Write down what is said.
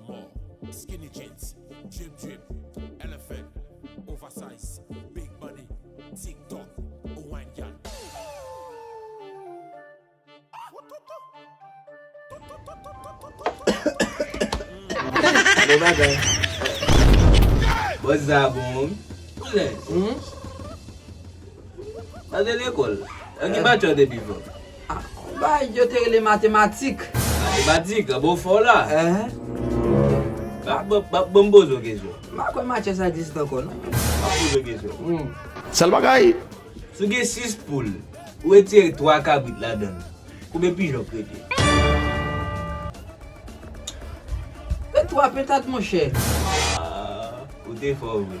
more. Skinny jeans, drip drip, elephant, oversize, big money, TikTok, wine gal. Bon bagay. What's up, bon? A de l'école. A ki bat yo de bifo? Ba, yo te rele matematik. Matematik, a bo fò la. Bon bozo kesyo. Ma kwen matche sa distan kon. Bozo kesyo. Sel bagay. Sou gen 6 poul, ou etire 3 kabrit la dan. Koube pijon prete? Pe 3 petat mon chè. Ou te fò we.